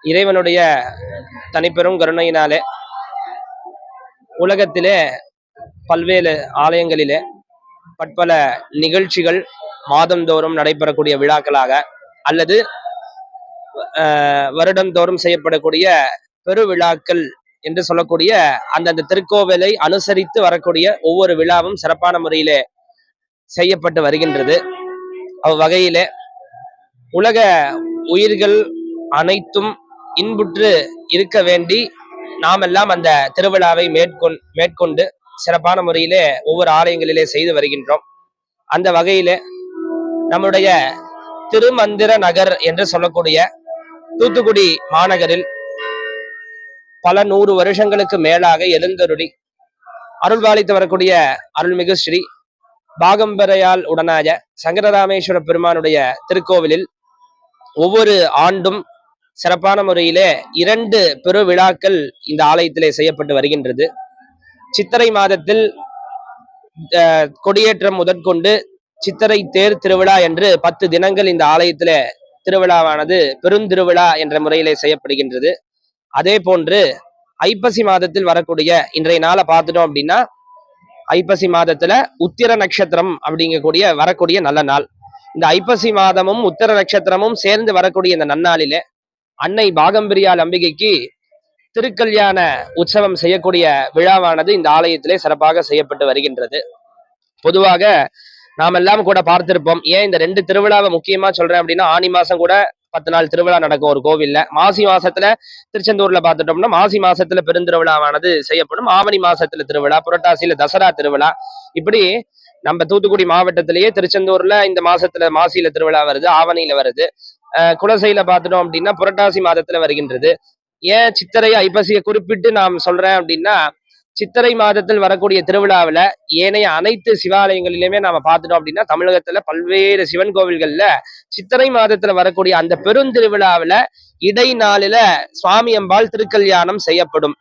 இறைவனுடைய தனிப்பெரும் கருணையினாலே உலகத்திலே பல்வேறு ஆலயங்களிலே பற்பல நிகழ்ச்சிகள் மாதந்தோறும் நடைபெறக்கூடிய விழாக்களாக அல்லது வருடந்தோறும் செய்யப்படக்கூடிய பெருவிழாக்கள் என்று சொல்லக்கூடிய அந்தந்த திருக்கோவிலை அனுசரித்து வரக்கூடிய ஒவ்வொரு விழாவும் சிறப்பான முறையிலே செய்யப்பட்டு வருகின்றது. அவ்வகையிலே உலக உயிர்கள் அனைத்தும் இன்புற்று இருக்க வேண்டி நாமெல்லாம் அந்த திருவிழாவை மேற்கொண்டு சிறப்பான முறையிலே ஒவ்வொரு ஆலயங்களிலே செய்து வருகின்றோம். அந்த வகையிலே நம்முடைய திருமந்திர நகர் என்று சொல்லக்கூடிய தூத்துக்குடி மாநகரில் பல 100 வருஷங்களுக்கு மேலாக எழுந்தருளி அருள்பாலித்து வரக்கூடிய அருள்மிகு ஸ்ரீ பாகம்பரையால் உடனாய சங்கரராமேஸ்வர பெருமானுடைய திருக்கோவிலில் ஒவ்வொரு ஆண்டும் சிறப்பான முறையிலே 2 பெரு விழாக்கள் இந்த ஆலயத்திலே செய்யப்பட்டு வருகின்றது. சித்திரை மாதத்தில் கொடியேற்றம் முதற்கொண்டு சித்திரை தேர் திருவிழா என்று 10 தினங்கள் இந்த ஆலயத்திலே திருவிழாவானது பெருந்திருவிழா என்ற முறையிலே செய்யப்படுகின்றது. அதே போன்று ஐப்பசி மாதத்தில் வரக்கூடிய இன்றைய நாளை பார்த்துட்டோம் அப்படின்னா ஐப்பசி மாதத்துல உத்திர நட்சத்திரம் அப்படிங்கக்கூடிய வரக்கூடிய நல்ல நாள். இந்த ஐப்பசி மாதமும் உத்திர நட்சத்திரமும் சேர்ந்து வரக்கூடிய இந்த நன்னாளிலே அன்னை பாகம்பிரியால் அம்பிகைக்கு திருக்கல்யாண உற்சவம் செய்யக்கூடிய விழாவானது இந்த ஆலயத்திலே சிறப்பாக செய்யப்பட்டு வருகின்றது. பொதுவாக நாம் எல்லாம் கூட பார்த்திருப்போம். ஏன் இந்த 2 திருவிழாவை முக்கியமா சொல்றேன் அப்படின்னா, ஆனி மாசம் கூட 10 நாள் திருவிழா நடக்கும் ஒரு கோவில்ல. மாசி மாசத்துல திருச்செந்தூர்ல பார்த்துட்டோம்னா மாசி மாசத்துல பெருந்திருவிழாவானது செய்யப்படும். ஆவணி மாசத்துல திருவிழா, புரட்டாசியில தசரா திருவிழா, இப்படி நம்ம தூத்துக்குடி மாவட்டத்திலேயே திருச்செந்தூர்ல இந்த மாசத்துல மாசியில திருவிழா வருது, ஆவணியில வருது. குலசையில பார்த்துட்டோம் அப்படின்னா புரட்டாசி மாதத்துல வருகின்றது. ஏன் சித்திரை ஐப்பசியை குறிப்பிட்டு நாம் சொல்றேன் அப்படின்னா, சித்திரை மாதத்தில் வரக்கூடிய திருவிழாவில் ஏனைய அனைத்து சிவாலயங்களிலுமே நாம பார்த்துட்டோம் அப்படின்னா தமிழகத்துல பல்வேறு சிவன் கோவில்கள்ல சித்திரை மாதத்துல வரக்கூடிய அந்த பெருந்திருவிழாவில இடைநாளில சுவாமி அம்பாள் திருக்கல்யாணம் செய்யப்படும்.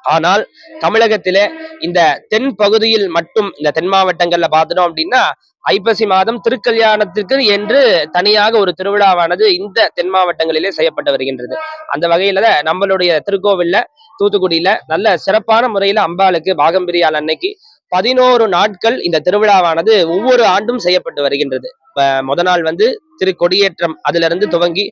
ஆனால் தமிழகத்திலே இந்த தென் பகுதியில் மட்டும் இந்த தென் மாவட்டங்கள்ல பார்த்துட்டோம் அப்படின்னா ஐப்பசி மாதம் திருக்கல்யாணத்திற்கு என்று தனியாக ஒரு திருவிழாவானது இந்த தென் மாவட்டங்களிலே செய்யப்பட்டு வருகின்றது. அந்த வகையில நம்மளுடைய திருக்கோவில்ல தூத்துக்குடியில நல்ல சிறப்பான முறையில அம்பாளுக்கு பாகம்பிரியால் அன்னைக்கு 11 நாட்கள் இந்த திருவிழாவானது ஒவ்வொரு ஆண்டும் செய்யப்பட்டு வருகின்றது. முத நாள் திருக்கொடியேற்றம், அதுல இருந்து துவங்கி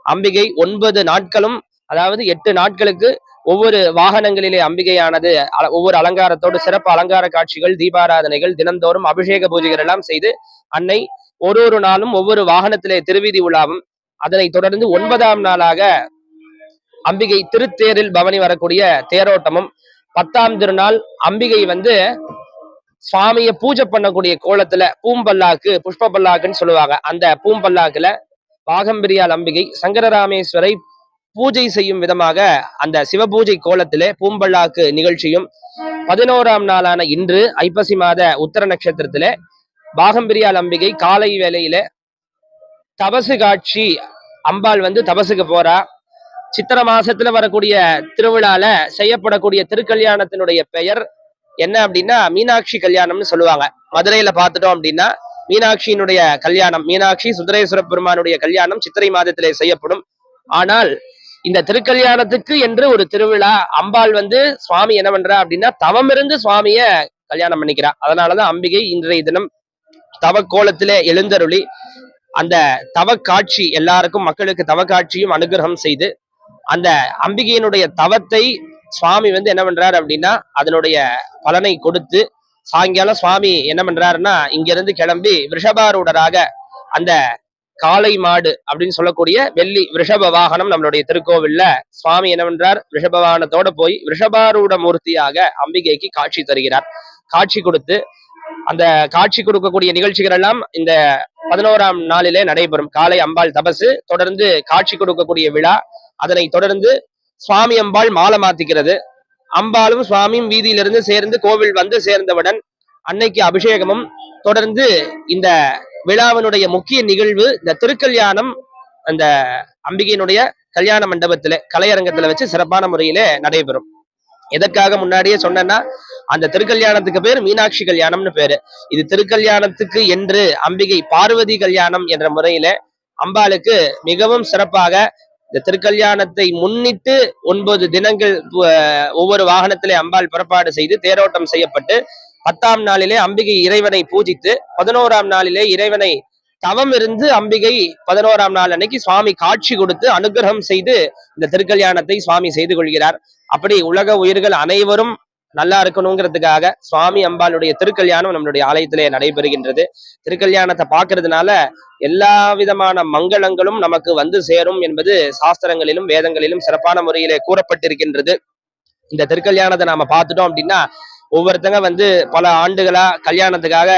அம்பிகை 9 நாட்களும், அதாவது 8 நாட்களுக்கு ஒவ்வொரு வாகனங்களிலே அம்பிகையானது ஒவ்வொரு அலங்காரத்தோடு சிறப்பு அலங்கார காட்சிகள், தீபாராதனைகள், தினந்தோறும் அபிஷேக பூஜைகள் எல்லாம் செய்து அன்னை ஒரு நாளும் ஒவ்வொரு வாகனத்திலே திருவீதி உலாவும், அதனை தொடர்ந்து 9ஆம் நாளாக அம்பிகை திருத்தேரில் பவனி வரக்கூடிய தேரோட்டமும், 10ஆம் திருநாள் அம்பிகை சுவாமியை பூஜை பண்ணக்கூடிய கோலத்துல பூம்பல்லாக்கு, புஷ்ப பல்லாக்குன்னு சொல்லுவாங்க. அந்த பூம்பல்லாக்குல பாகம்பிரியால் அம்பிகை சங்கரராமேஸ்வரை பூஜை செய்யும் விதமாக அந்த சிவபூஜை கோலத்திலே பூம்பல்லாக்கு நிகழ்ச்சியும், 11ஆம் நாளான இன்று ஐப்பசி மாத உத்தர நட்சத்திரத்திலே பாகம்பிரியால் அம்பிகை காலை வேளையில தபசு காட்சி, அம்பாள் தபசுக்கு போறா. சித்திர மாசத்துல வரக்கூடிய திருவிழால செய்யப்படக்கூடிய திருக்கல்யாணத்தினுடைய பெயர் என்ன அப்படின்னா மீனாட்சி கல்யாணம்னு சொல்லுவாங்க. மதுரையில பார்த்துட்டோம் அப்படின்னா மீனாட்சியினுடைய கல்யாணம், மீனாட்சி சுந்தரேஸ்வர பெருமானுடைய கல்யாணம் சித்திரை மாதத்திலே செய்யப்படும். ஆனால் இந்த திருக்கல்யாணத்துக்கு என்று ஒரு திருவிழா, அம்பாள் சுவாமி என்ன பண்றா அப்படின்னா தவம் இருந்து சுவாமிய கல்யாணம் பண்ணிக்கிறா. அதனாலதான் அம்பிகை இன்றைய தினம் தவ கோலத்திலே எழுந்தருளி அந்த தவ காட்சி, எல்லாருக்கும் மக்களுக்கு தவ காட்சியும் அனுகிரகம் செய்து அந்த அம்பிகையினுடைய தவத்தை சுவாமி என்ன பண்றாரு அப்படின்னா அதனுடைய பலனை கொடுத்து, சாயங்காலம் சுவாமி என்ன பண்றாருன்னா இங்கிருந்து கிளம்பி ரிஷபாரூடராக அந்த காளை மாடு அப்படின்னு சொல்லக்கூடிய வெள்ளி ரிஷப வாகனம் நம்மளுடைய திருக்கோவில்ல சுவாமி என்ன பண்றார், ரிஷப வாகனத்தோட போய் ரிஷபாரூட மூர்த்தியாக அம்பிகைக்கு காட்சி தருகிறார். காட்சி கொடுத்து அந்த காட்சி கொடுக்கக்கூடிய நிகழ்ச்சிகள் எல்லாம் இந்த 11ஆம் நாளிலே நடைபெறும். காலை அம்பாள் தபசு, தொடர்ந்து காட்சி கொடுக்கக்கூடிய விழா, அதனை தொடர்ந்து சுவாமி அம்பாள் மாலை மாத்திக்கிறது. அம்பாளும் சுவாமியும் வீதியிலிருந்து சேர்ந்து கோவில் சேர்ந்தவுடன் அன்னைக்கு அபிஷேகமும், தொடர்ந்து இந்த விழாவினுடைய முக்கிய நிகழ்வு இந்த திருக்கல்யாணம் அந்த அம்பிகையினுடைய கல்யாண மண்டபத்துல கலையரங்கத்துல வச்சு சிறப்பான முறையிலே நடைபெறும். எதற்காக முன்னாடியே சொன்னேன்னா அந்த திருக்கல்யாணத்துக்கு பேர் மீனாட்சி கல்யாணம்னு பேரு. இது திருக்கல்யாணத்துக்கு என்று அம்பிகை பார்வதி கல்யாணம் என்ற முறையில அம்பாளுக்கு மிகவும் சிறப்பாக இந்த திருக்கல்யாணத்தை முன்னிட்டு 9 தினங்கள் ஒவ்வொரு வாகனத்திலே அம்பாள் புறப்பாடு செய்து தேரோட்டம் செய்யப்பட்டு 10ஆம் நாளிலே அம்பிகை இறைவனை பூஜித்து 11ஆம் நாளிலே இறைவனை தவம் இருந்து அம்பிகை 11ஆம் நாள் அன்னைக்கு சுவாமி காட்சி கொடுத்து அனுகிரகம் செய்து இந்த திருக்கல்யாணத்தை சுவாமி செய்து கொள்கிறார். அப்படி உலக உயிர்கள் அனைவரும் நல்லா இருக்கணுங்கிறதுக்காக சுவாமி அம்பாளுடைய திருக்கல்யாணம் நம்மளுடைய ஆலயத்திலே நடைபெறுகின்றது. திருக்கல்யாணத்தை பார்க்கறதுனால எல்லா விதமான மங்களங்களும் நமக்கு வந்து சேரும் என்பது சாஸ்திரங்களிலும் வேதங்களிலும் சிறப்பான முறையிலே கூறப்பட்டிருக்கின்றது. இந்த திருக்கல்யாணத்தை நாம பார்த்துட்டோம் அப்படின்னா ஒவ்வொருத்தங்க பல ஆண்டுகளா கல்யாணத்துக்காக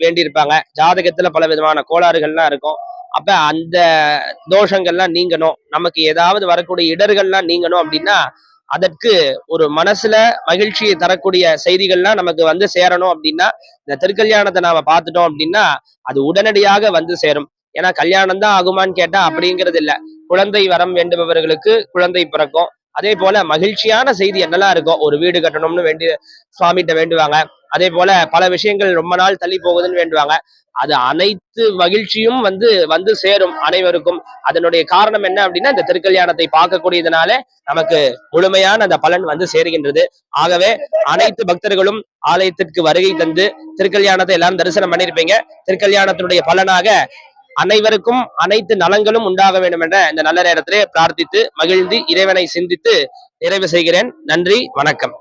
வேண்டியிருப்பாங்க. ஜாதகத்துல பல விதமான கோளாறுகள்லாம் இருக்கும். அப்ப அந்த தோஷங்கள்லாம் நீங்கணும், நமக்கு ஏதாவது வரக்கூடிய இடர்கள்லாம் நீங்கணும் அப்படின்னா அதற்கு ஒரு மனசுல மகிழ்ச்சியை தரக்கூடிய செய்திகள்லாம் நமக்கு சேரணும் அப்படின்னா இந்த திருக்கல்யாணத்தை நாம பார்த்துட்டோம் அப்படின்னா அது உடனடியாக சேரும். ஏன்னா கல்யாணம் தான் ஆகுமான்னு கேட்டா அப்படிங்கிறது இல்ல. குழந்தை வரம் வேண்டுபவர்களுக்கு குழந்தை பிறக்கும். அதே போல மகிழ்ச்சியான செய்தி என்னெல்லாம் இருக்கும், ஒரு வீடு கட்டணும்னு சுவாமிகிட்ட வேண்டுவாங்க. அதே போல பல விஷயங்கள் ரொம்ப நாள் தள்ளி போகுதுன்னு வேண்டுவாங்க. அது அனைத்து மகிழ்ச்சியும் வந்து சேரும் அனைவருக்கும். அதனுடைய காரணம் என்ன அப்படின்னா இந்த திருக்கல்யாணத்தை பார்க்கக்கூடியதுனாலே நமக்கு முழுமையான அந்த பலன் சேருகின்றது. ஆகவே அனைத்து பக்தர்களும் ஆலயத்திற்கு வருகை தந்து திருக்கல்யாணத்தை எல்லாரும் தரிசனம் பண்ணியிருப்பீங்க. திருக்கல்யாணத்தினுடைய பலனாக அனைவருக்கும் அனைத்து நலங்களும் உண்டாக வேண்டும் என்ற இந்த நல்ல நேரத்திலே பிரார்த்தித்து மகிழ்ந்து இறைவனை சிந்தித்து நிறைவு செய்கிறேன். நன்றி, வணக்கம்.